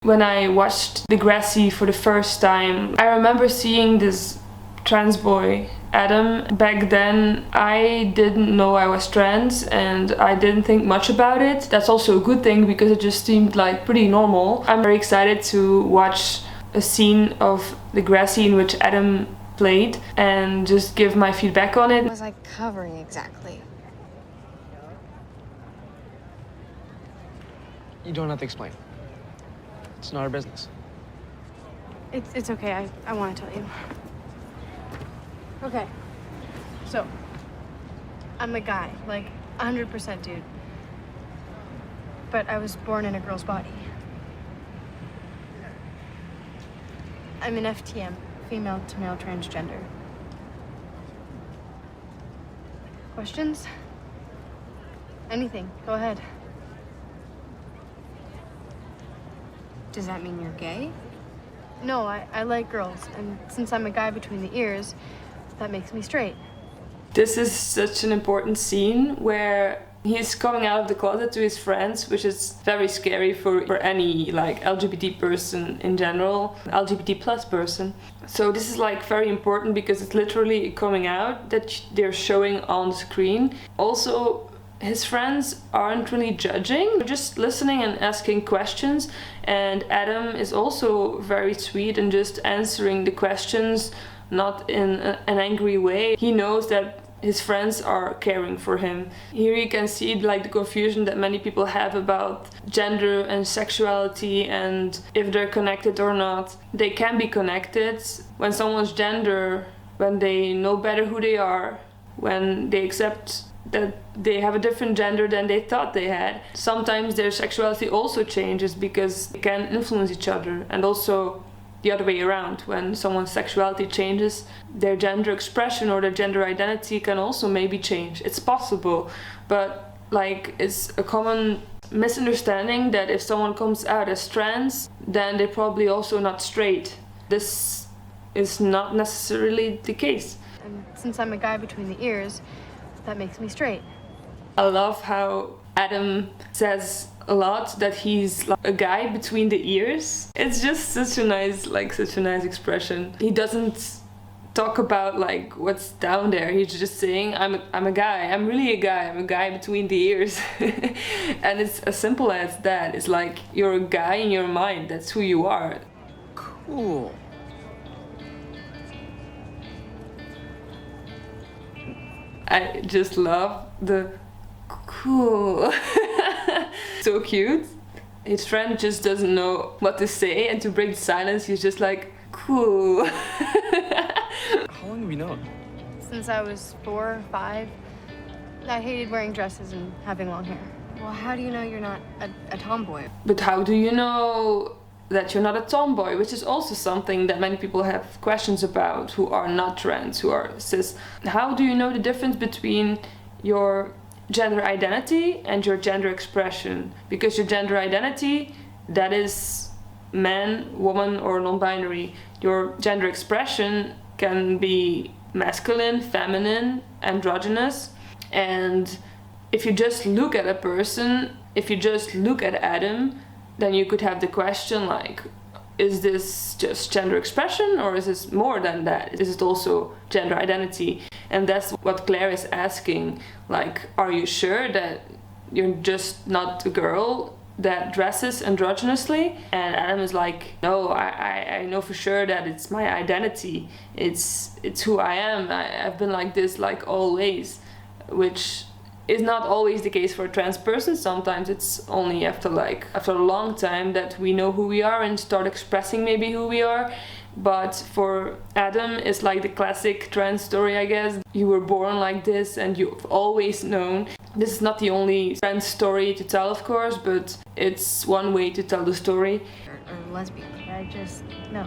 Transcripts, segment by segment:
When I watched Degrassi for the first time, I remember seeing this trans boy, Adam. Back then, I didn't know I was trans and I didn't think much about it. That's also a good thing because it just seemed like pretty normal. I'm very excited to watch a scene of Degrassi in which Adam played and just give my feedback on it. What was I covering exactly? You don't have to explain. It's not our business. It's okay. I want to tell you. Okay. So, I'm a guy, like 100% dude. But I was born in a girl's body. I'm an FTM, female to male transgender. Questions? Anything, go ahead. Does that mean you're gay? No, I like girls, and since I'm a guy between the ears, that makes me straight. This is such an important scene where he's coming out of the closet to his friends, which is very scary for any like LGBT person in general, LGBT plus person. So this is like very important because it's literally coming out that they're showing on screen. Also, his friends aren't really judging, they're just listening and asking questions, and Adam is also very sweet and just answering the questions, not in an angry way. He knows that his friends are caring for him. Here you can see like the confusion that many people have about gender and sexuality and if they're connected or not. They can be connected when someone's gender, when they know better who they are, when they accept that they have a different gender than they thought they had. Sometimes their sexuality also changes because they can influence each other, and also the other way around. When someone's sexuality changes, their gender expression or their gender identity can also maybe change. It's possible, but like it's a common misunderstanding that if someone comes out as trans, then they're probably also not straight. This is not necessarily the case. And since I'm a guy between the ears, that makes me straight. I love how Adam says a lot that he's like a guy between the ears. It's just such a nice expression. He doesn't talk about like what's down there. He's just saying, I'm a guy. I'm really a guy. I'm a guy between the ears. And it's as simple as that. It's like you're a guy in your mind. That's who you are. Cool. I just love the cool. So cute. His friend just doesn't know what to say, and to break the silence, he's just like, cool. How long have you known? Since I was 4 or 5, I hated wearing dresses and having long hair. Well, how do you know you're not a tomboy? But how do you know that you're not a tomboy? Which is also something that many people have questions about who are not trans, who are cis. How do you know the difference between your gender identity and your gender expression? Because your gender identity, that is man, woman, or non-binary. Your gender expression can be masculine, feminine, androgynous. And if you just look at a person, if you just look at Adam, then you could have the question like, is this just gender expression or is this more than that? Is it also gender identity? And that's what Claire is asking, like, are you sure that you're just not a girl that dresses androgynously? And Adam is like, no, I know for sure that it's my identity. It's who I am. I've been like this like always, which is not always the case for a trans person. Sometimes it's only after a long time that we know who we are and start expressing maybe who we are. But for Adam, it's like the classic trans story, I guess. You were born like this and you've always known. This is not the only trans story to tell, of course, but it's one way to tell the story. Or lesbian. I just know.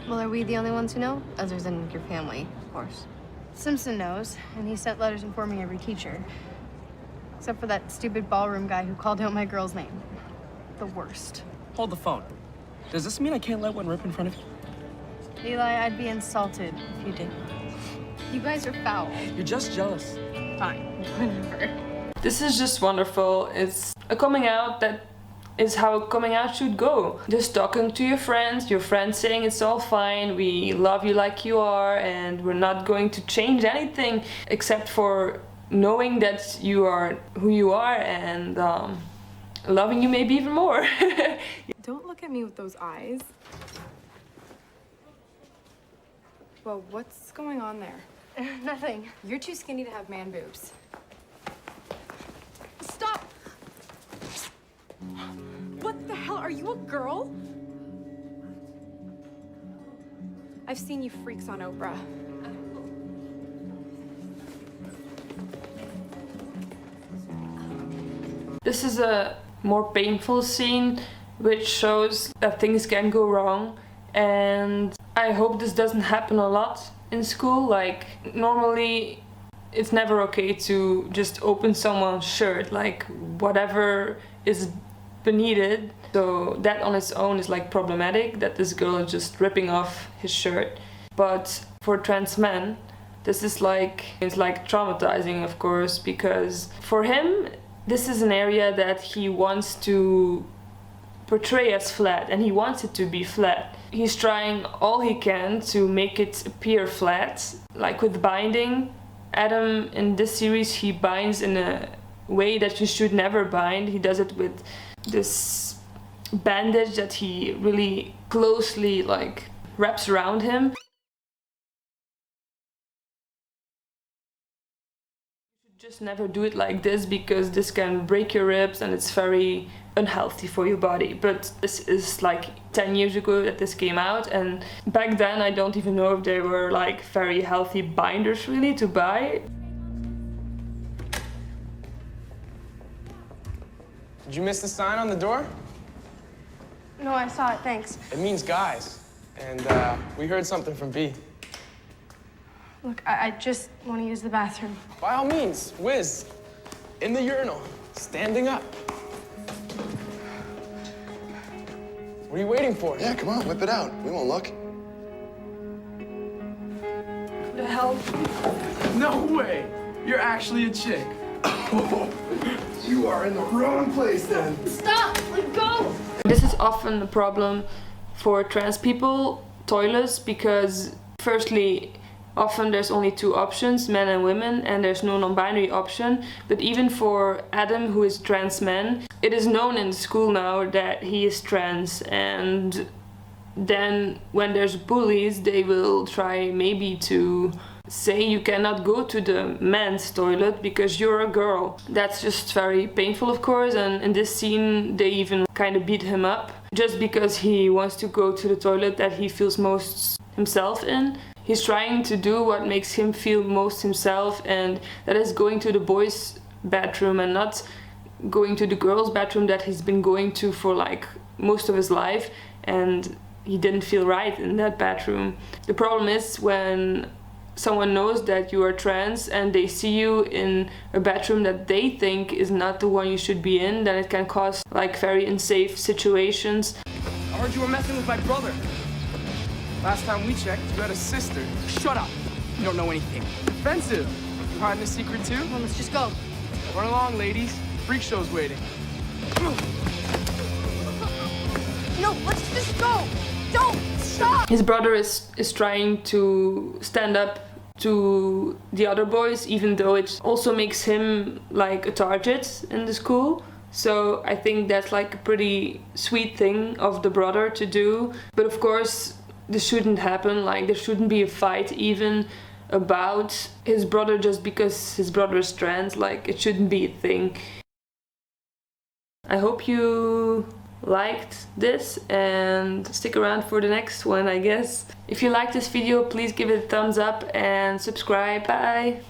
Well, are we the only ones who know? Other than your family, of course. Simpson knows, and he sent letters informing every teacher. Except for that stupid ballroom guy who called out my girl's name. The worst. Hold the phone. Does this mean I can't let one rip in front of you? Eli, I'd be insulted if you didn't. You guys are foul. You're just jealous. Fine, whatever. This is just wonderful. It's a coming out that is how coming out should go. Just talking to your friends saying it's all fine, we love you like you are, and we're not going to change anything except for knowing that you are who you are, and loving you maybe even more. Don't look at me with those eyes. Well, what's going on there? Nothing. You're too skinny to have man boobs. Stop! What the hell? Are you a girl? I've seen you freaks on Oprah. This is a more painful scene which shows that things can go wrong, and I hope this doesn't happen a lot in school. Like, normally it's never okay to just open someone's shirt, like whatever is beneath it. So that on its own is like problematic, that this girl is just ripping off his shirt. But for trans men, this is like, it's like traumatizing, of course, because for him this is an area that he wants to portray as flat, and he wants it to be flat. He's trying all he can to make it appear flat, like with binding. Adam in this series, he binds in a way that you should never bind. He does it with this bandage that he really closely like wraps around him. Just never do it like this, because this can break your ribs and it's very unhealthy for your body. But this is like 10 years ago that this came out, and back then I don't even know if they were like very healthy binders really to buy. Did you miss the sign on the door? No, I saw it, thanks. It means guys. And we heard something from B. Look, I just want to use the bathroom. By all means, whiz. In the urinal, standing up. What are you waiting for? Yeah, come on, whip it out. We won't look. Who the hell? No way! You're actually a chick. You are in the wrong place then. Stop! Let go! This is often a problem for trans people, toilets, because firstly, often there's only two options, men and women, and there's no non-binary option. But even for Adam, who is trans man, it is known in school now that he is trans, and then when there's bullies, they will try maybe to say you cannot go to the men's toilet because you're a girl. That's just very painful, of course, and in this scene they even kind of beat him up just because he wants to go to the toilet that he feels most himself in. He's trying to do what makes him feel most himself, and that is going to the boys' bathroom and not going to the girls' bathroom that he's been going to for like most of his life, and he didn't feel right in that bathroom. The problem is when someone knows that you are trans and they see you in a bathroom that they think is not the one you should be in, then it can cause like very unsafe situations. I heard you were messing with my brother. Last time we checked, you had a sister. Shut up. You don't know anything. Offensive. You hiding a secret too? Come on, let's just go. Run along, ladies. Freak show's waiting. No, let's just go! Don't! Stop! His brother is trying to stand up to the other boys, even though it also makes him like a target in the school. So I think that's like a pretty sweet thing of the brother to do. But of course, this shouldn't happen. Like, there shouldn't be a fight even about his brother just because his brother is trans. Like, it shouldn't be a thing. I hope you liked this and stick around for the next one, I guess. If you liked this video, please give it a thumbs up and subscribe. Bye!